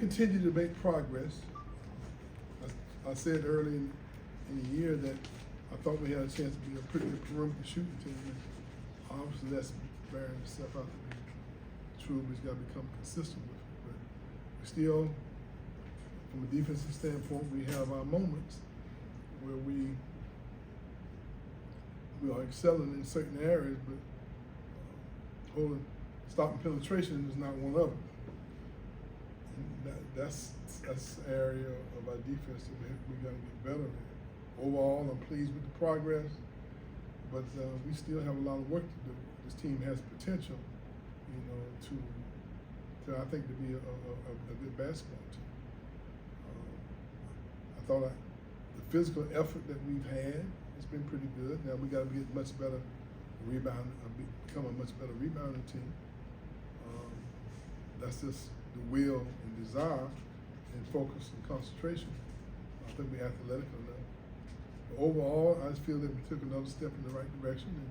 Continue to make progress. I said early in the year that I thought we had a chance to be a pretty good perimeter shooting team. Obviously, that's bearing itself out to be true. We've got to become consistent with it. But we still, from a defensive standpoint, we have our moments where we are excelling in certain areas, but stopping penetration is not one of them. And that's the area of our defense that we got to get better at. Overall, I'm pleased with the progress, but we still have a lot of work to do. This team has potential, to I think to be a good basketball team. I thought the physical effort that we've had has been pretty good. Now we got to get much better rebound, become a much better rebounding team. That's just the will and desire and focus and concentration. I think we're athletic enough. But overall, I just feel that we took another step in the right direction, and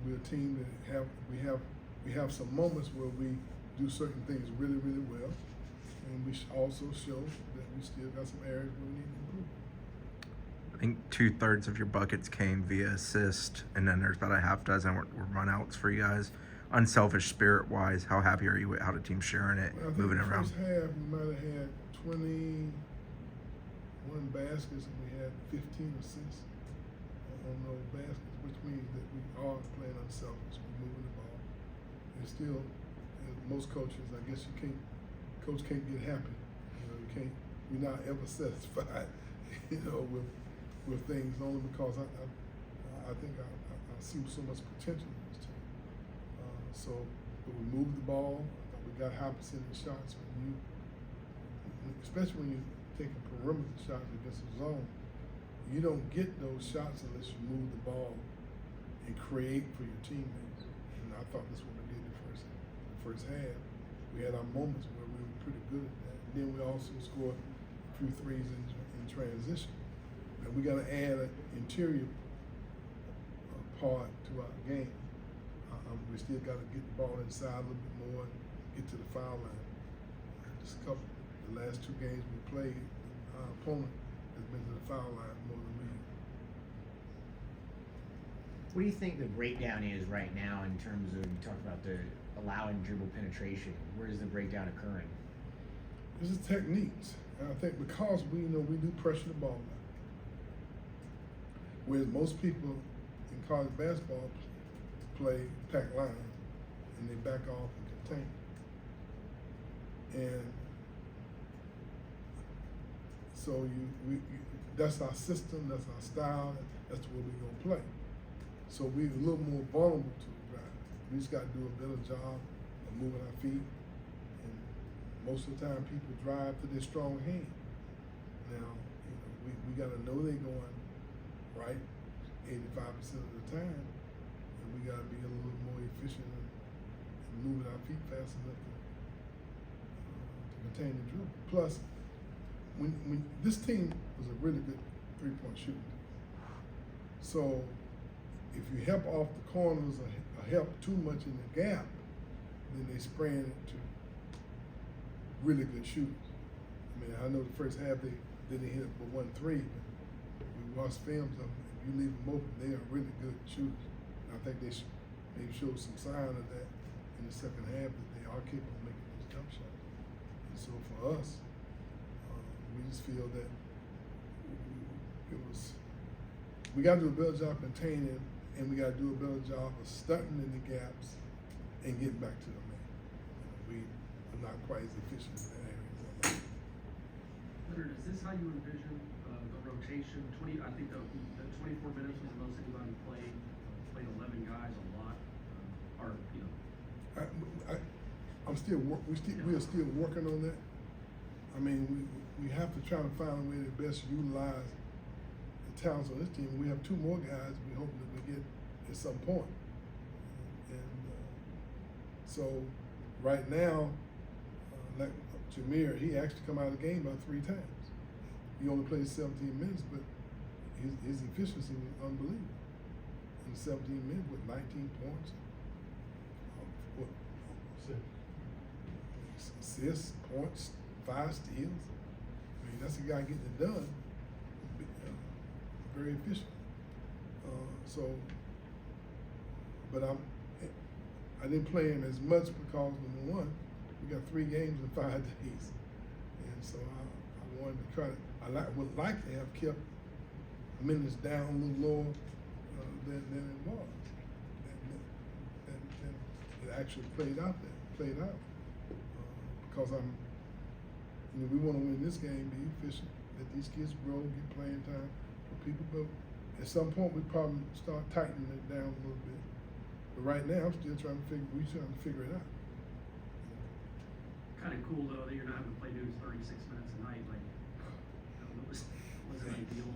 we're a team that we have some moments where we do certain things really, really well, and we also show that we still got some areas where we need to improve. I think 2/3 of your buckets came via assist, and then there's about a half dozen were run-outs for you guys. Unselfish spirit-wise, how happy are you with how the team's sharing it, moving it around? First half, we might have had 21 baskets, and we had 15 assists on those baskets, which means that we are playing unselfish. We're moving the ball. And still, as most coaches, I guess coach can't get happy. You're not ever satisfied, with things, only because I think I see so much potential in this team. But we moved the ball. We got high percentage shots. Especially when you're taking perimeter shots against the zone, you don't get those shots unless you move the ball and create for your teammates. And I thought that's what we did the first half. We had our moments where we were pretty good at that. And then we also scored a few threes in transition. And we got to add an interior part to our game. We still got to get the ball inside a little bit more and get to the foul line. Just the last two games we played, our opponent has been to the foul line more than we. What do you think the breakdown is right now in terms of, you talked about the allowing dribble penetration? Where is the breakdown occurring? This is techniques. And I think because we do pressure the ball now. Whereas most people in college basketball play pack line and they back off and contain. And so that's our system, that's our style, that's the way we're gonna play. So we're a little more vulnerable to the drive. We just gotta do a better job of moving our feet. And most of the time people drive to their strong hand. Now, we gotta know they're going right 85% of the time. We got to be a little more efficient in moving our feet fast enough to contain the dribble. Plus, when this team was a really good three-point shooting. So if you help off the corners or help too much in the gap, then they spraying it to really good shooters. I mean, I know the first half they didn't hit but 1 3, but we watched films of them. If you leave them open, they are really good shooters. I think they showed some sign of that in the second half, that they are capable of making those jump shots. And so for us, we just feel that we got to do a better job containing, and we got to do a better job of stunting in the gaps and getting back to the man. We are not quite as efficient in that area. Leonard, is this how you envision the rotation? I think the 24 minutes was the most anybody played 11 guys a lot, we are still working on that. I mean, we have to try to find a way to best utilize the talents on this team. We have 2 more guys we hope that we get at some point. And so right now, like Jameer, he actually come out of the game about 3 times. He only played 17 minutes, but his efficiency was unbelievable. In 17 minutes with 19 points, assists, points, 5 steals. I mean, that's a guy getting it done. Very efficient. But I didn't play him as much because number one, we got 3 games in 5 days, and so I wanted to try to. Would like to have kept minutes down a little lower than it was, and it actually played out because we want to win this game, be efficient, let these kids grow, get playing time for people, but at some point we probably start tightening it down a little bit. But right now, I'm still trying to figure it out. Kind of cool though that you're not having to play dudes 36 minutes a night. Like, that wasn't ideal.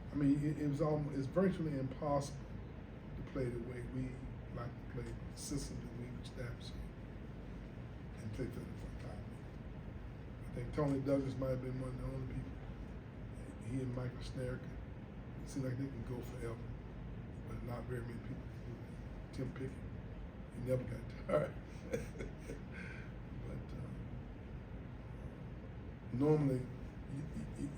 I mean, it's virtually impossible to play the way we like to play, the system that we established and play 35 minutes. I think Tony Douglas might have been one of the only people. He and Michael Snare it seems like they can go forever, but not very many people can do that. Tim Pickett, he never got tired. But normally you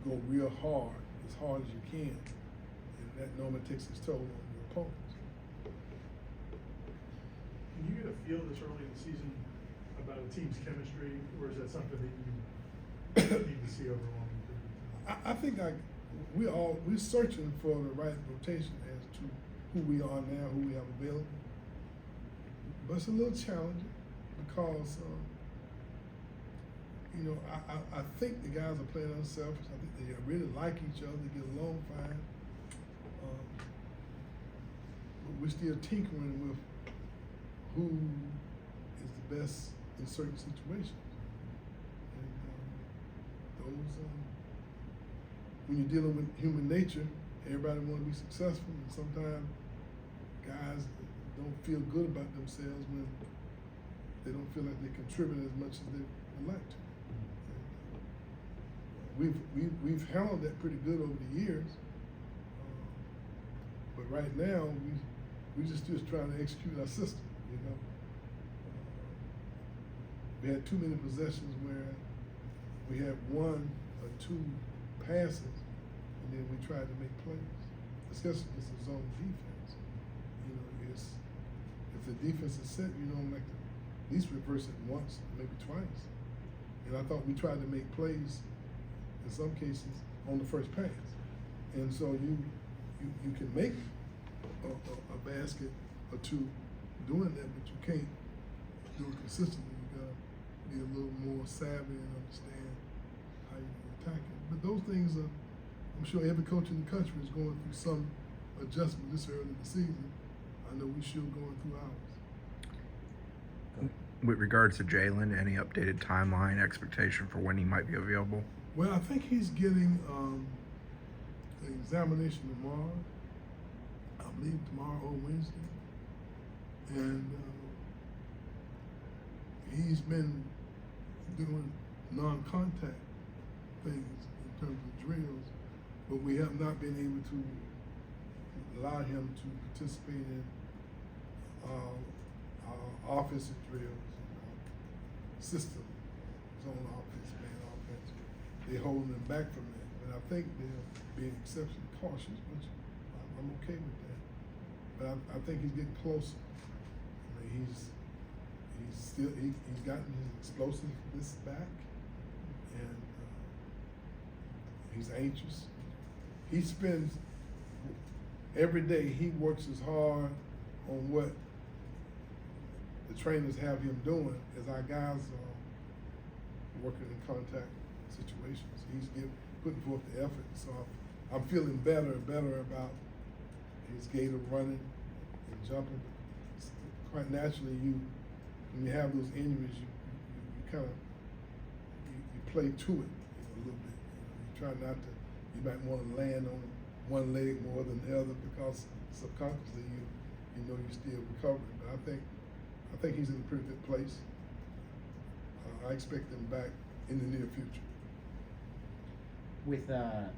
go real hard as you can, and that normally takes its toll on your opponents. Can you get a feel this early in the season about a team's chemistry, or is that something that you need to see over a long period of time? I think we're searching for the right rotation as to who we are now, who we have available. But it's a little challenging because I think the guys are playing unselfish. I think they really like each other, they get along fine. But we're still tinkering with who is the best in certain situations. And when you're dealing with human nature, everybody want to be successful, and sometimes guys don't feel good about themselves when they don't feel like they contribute as much as they would like to. We've handled that pretty good over the years, but right now we just trying to execute our system. We had too many possessions where we had 1 or 2 passes, and then we tried to make plays, especially against the zone defense. If the defense is set, you don't like to at least reverse it once, maybe twice. And I thought we tried to make plays in some cases on the first pass. And so you can make a basket or 2 doing that, but you can't do it consistently. You gotta be a little more savvy and understand how you can attack it. But those things I'm sure every coach in the country is going through some adjustment this early in the season. I know we should going through ours. With regards to Jalen, any updated timeline, expectation for when he might be available? Well, I think he's getting an examination tomorrow. I believe tomorrow or Wednesday. And he's been doing non-contact things in terms of drills, but we have not been able to allow him to participate in our offensive drills, system, zone offense, man offense. They're holding him back from that, but I think they're being exceptionally cautious, which I'm okay with that. But I think he's getting closer. I mean, he's gotten his explosiveness back, and he's anxious. He spends every day. He works as hard on what the trainers have him doing as our guys are working in contact situations. He's putting forth the effort. So I'm feeling better and better about his gait of running and jumping. Quite naturally, when you have those injuries, you kind of you play to it a little bit. You try not to. You might want to land on one leg more than the other because subconsciously you know you're still recovering. But I think he's in a pretty good place. I expect him back in the near future. With a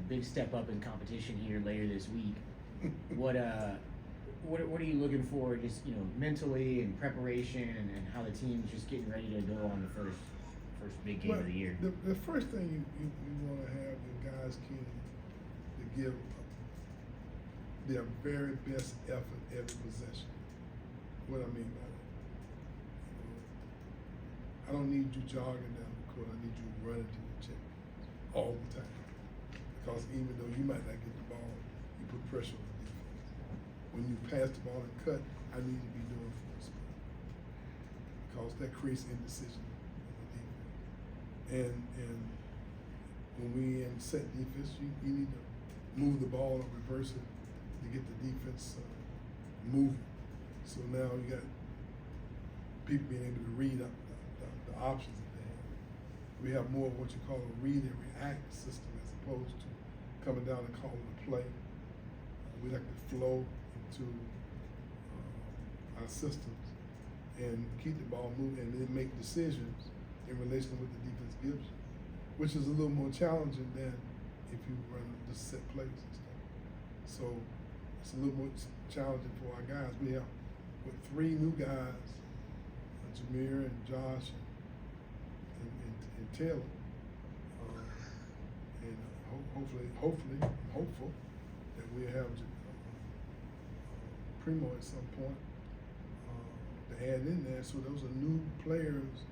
big step up in competition here later this week, what what are you looking for, just mentally and preparation, and how the team's just getting ready to go on the first big game Well, of the year? The first thing you want to have your guys keen to give their very best effort every possession. What I mean by that, I don't need you jogging down the court. I need you running to the check all the time. Because even though you might not get the ball, you put pressure on the defense. When you pass the ball and cut, I need to be doing full speed. Because that creates indecision on the defense. And when we in set defense, you need to move the ball or reverse it to get the defense moving. So now you got people being able to read up the options that they have. We have more of what you call a read and react system as opposed to coming down and calling a play. We like to flow into our systems and keep the ball moving and then make decisions in relation to what the defense gives you, which is a little more challenging than if you run just set plays and stuff. So it's a little more challenging for our guys. We have with 3 new guys, Jameer and Josh and Taylor, and hopefully, I'm hopeful that we'll have Primo at some point to add in there. So those are new players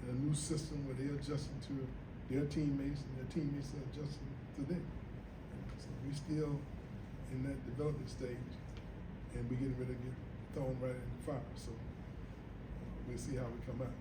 in a new system where they're adjusting to their teammates and their teammates are adjusting to them. So we still in that development stage, and we getting ready to get thrown right in the fire. So we'll see how we come out.